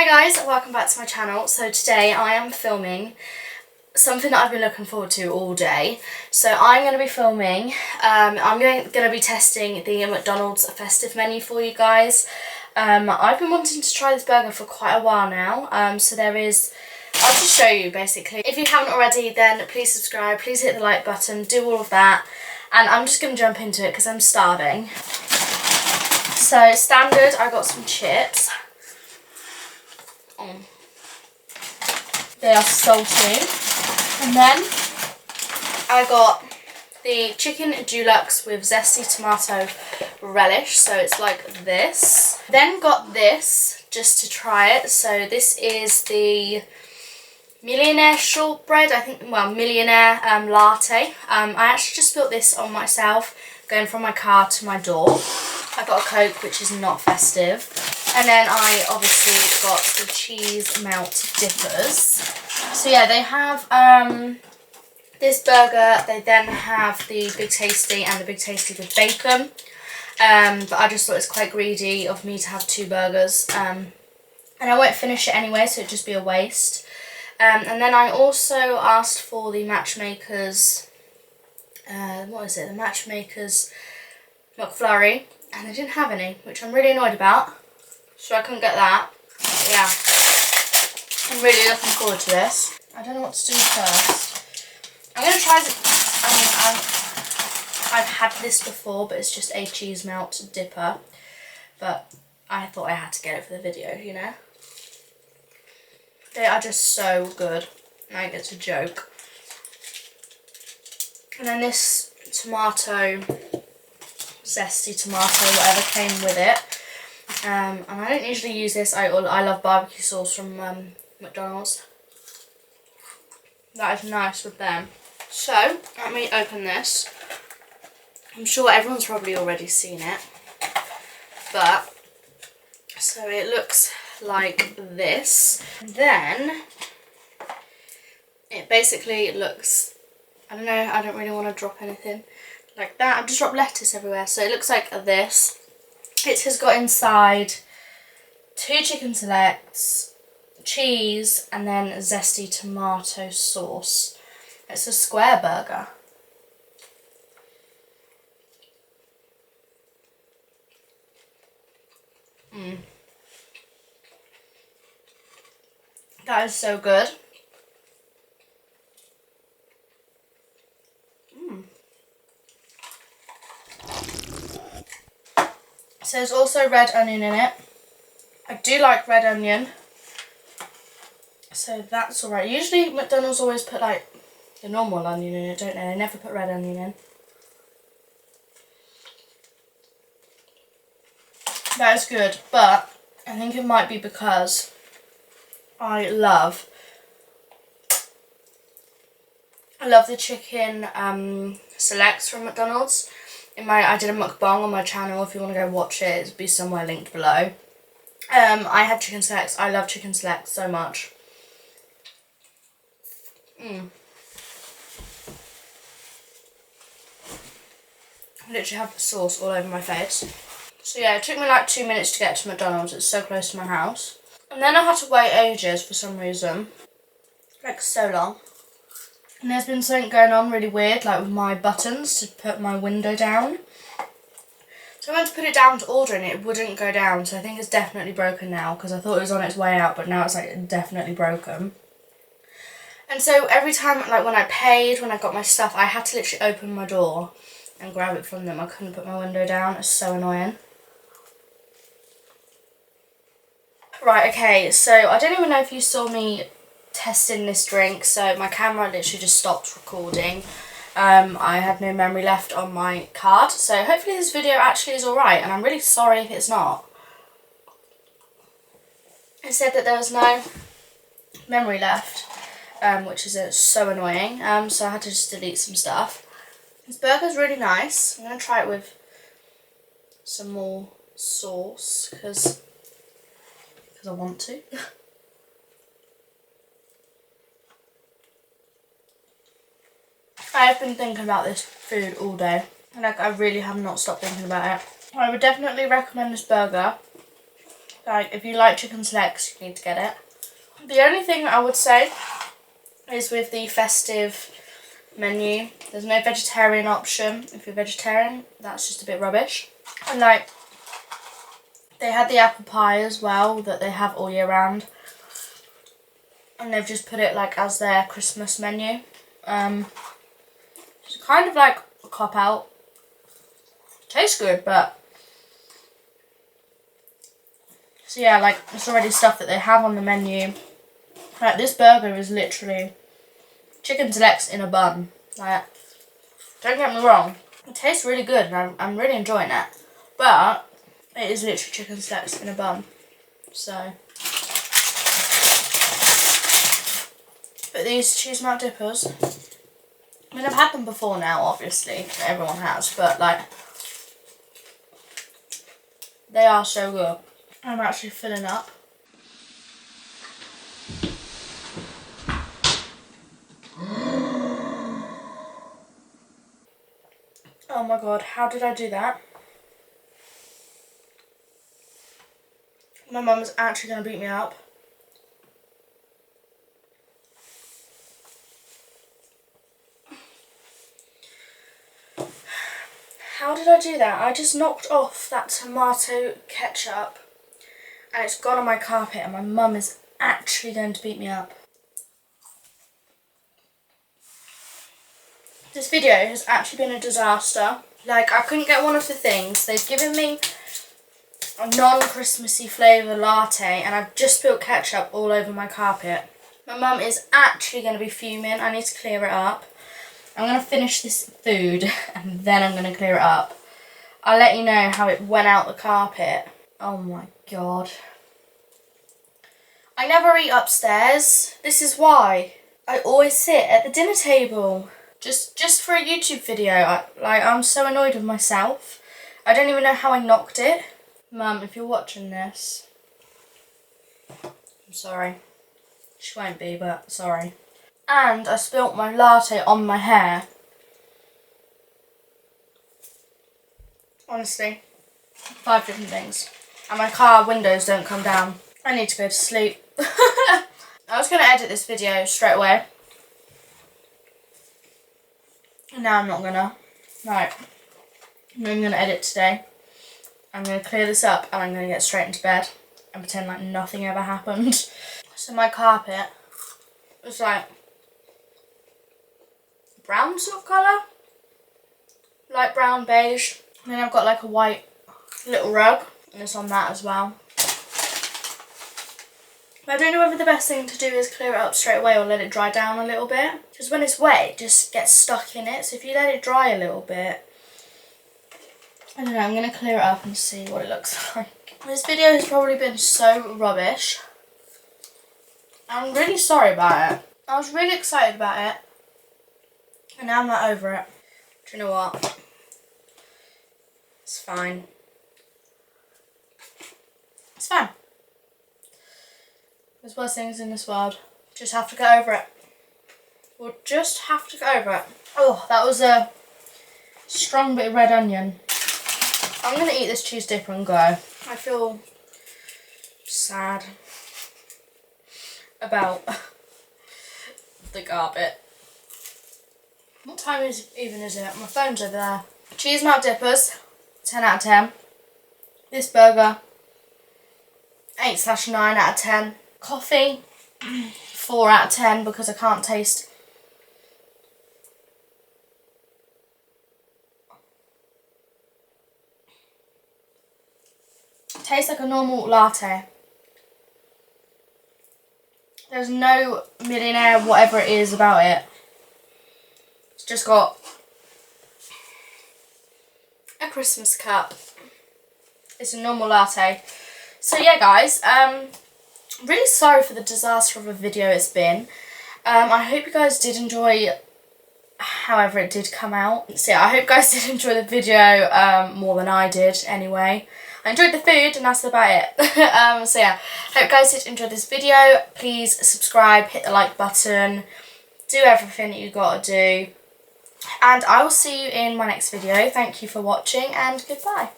Hi guys, welcome back to my channel. So today I am filming something that I've been looking forward to all day. So I'm going to be filming, I'm going to be testing the Mcdonald's Festive menu for you guys. I've been wanting to try this burger for quite a while now. So there is, I'll just show you basically. If you haven't already, then please subscribe, please hit the like button, do all of that. And I'm just going to jump into it because I'm starving. So standard, I got some chips. They are salty. And then I got the chicken deluxe with zesty tomato relish, so it's like this. Then got this just to try it. So this is the millionaire shortbread, I think, well, millionaire latte. I actually just built this on myself going from my car to my door. I got a Coke, which is not festive. And then I obviously got the cheese melt dippers. So yeah, they have this burger. They then have the Big Tasty and the Big Tasty with bacon. But I just thought it's quite greedy of me to have two burgers. And I won't finish it anyway, so it'd just be a waste. And then I also asked for the Matchmakers, what is it? The Matchmakers McFlurry. And they didn't have any, which I'm really annoyed about. So I couldn't get that. But yeah, I'm really looking forward to this. I don't know what to do first. I'm going to try this. I mean, I've had this before, but it's just a cheese melt dipper. But I thought I had to get it for the video, you know. They are just so good. Like, it's a joke. And then this tomato, zesty tomato, whatever came with it. And I don't usually use this. I love barbecue sauce from McDonald's. That is nice with them. So, let me open this. I'm sure everyone's probably already seen it. But, so it looks like this. Then, it basically looks, I don't know, I don't really want to drop anything like that. I've just dropped lettuce everywhere. So it looks like this. It has got inside 2 chicken selects, cheese, and then zesty tomato sauce. It's a square burger. That is so good. So there's also red onion in it. I do like red onion. So that's alright. Usually McDonald's always put like the normal onion in it, don't they? They never put red onion in. That is good, but I think it might be because I love the chicken selects from McDonald's. I did a mukbang on my channel. If you want to go watch it, it'll be somewhere linked below. I had chicken selects. I love chicken selects so much. I literally have the sauce all over my face. So yeah, it took me like 2 minutes to get to McDonald's. It's so close to my house. And then I had to wait ages for some reason. Like so long. And there's been something going on really weird, like with my buttons to put my window down. So I went to put it down to order and it wouldn't go down. So I think it's definitely broken now because I thought it was on its way out, but now it's like definitely broken. And so every time, like when I paid, when I got my stuff, I had to literally open my door and grab it from them. I couldn't put my window down. It's so annoying. Right, okay, so I don't even know if you saw me testing this drink, so my camera literally just stopped recording. I had no memory left on my card, so hopefully this video actually is alright, and I'm really sorry if it's not. It said that there was no memory left, which is so annoying, so I had to just delete some stuff. This burger's really nice. I'm going to try it with some more sauce, because I want to. I've been thinking about this food all day. Like, I really have not stopped thinking about it. I would definitely recommend this burger Like, if you like chicken selects, you need to get it. The only thing I would say is with the festive menu, there's no vegetarian option. If you're vegetarian, that's just a bit rubbish. And like, they had the apple pie as well that they have all year round, and they've just put it like as their Christmas menu. It's kind of like a cop out. Tastes good, but so yeah, like it's already stuff that they have on the menu. Like this burger is literally chicken selects in a bun. Like, don't get me wrong, it tastes really good and I'm really enjoying it, but it is literally chicken selects in a bun. So, but these cheese melt dippers, I mean I've had them before now, obviously, everyone has, but like, they are so good. I'm actually filling up. Oh my god, how did I do that? My mum is actually going to beat me up. How did I do that? I just knocked off that tomato ketchup and it's gone on my carpet and my mum is actually going to beat me up. This video has actually been a disaster. Like, I couldn't get one of the things. They've given me a non-Christmassy flavour latte and I've just spilled ketchup all over my carpet. My mum is actually going to be fuming. I need to clear it up. I'm going to finish this food and then I'm going to clear it up. I'll let you know how it went out the carpet. Oh my god. I never eat upstairs. This is why. I always sit at the dinner table. Just for a YouTube video. I'm so annoyed with myself. I don't even know how I knocked it. Mum, if you're watching this, I'm sorry. She won't be, but sorry. And I spilt my latte on my hair. Honestly, 5 different things. And my car windows don't come down. I need to go to sleep. I was going to edit this video straight away. And now I'm not going to. Right. I'm going to edit today. I'm going to clear this up and I'm going to get straight into bed and pretend like nothing ever happened. So my carpet was like brown sort of colour. Light brown, beige. And then I've got like a white little rug and it's on that as well. But I don't know whether the best thing to do is clear it up straight away or let it dry down a little bit. Because when it's wet, it just gets stuck in it. So if you let it dry a little bit, I don't know, I'm going to clear it up and see what it looks like. This video has probably been so rubbish. I'm really sorry about it. I was really excited about it. And now I'm not over it. Do you know what? It's fine. It's fine. There's worse things in this world. Just have to get over it. We'll just have to get over it. Oh, that was a strong bit of red onion. I'm going to eat this cheese dipper and go. I feel sad about the carpet. What time is it? My phone's over there. Cheese melt dippers, 10 out of 10. This burger, 8/9 out of 10. Coffee, 4 out of 10 because I can't taste. It tastes like a normal latte. There's no millionaire whatever it is about it. It's just got a Christmas cup. It's a normal latte. So yeah guys, really sorry for the disaster of a video it's been. I hope you guys did enjoy however it did come out. So yeah, I hope you guys did enjoy the video more than I did anyway. I enjoyed the food and that's about it. So yeah, hope you guys did enjoy this video. Please subscribe, hit the like button, do everything that you gotta do. And I will see you in my next video. Thank you for watching and goodbye.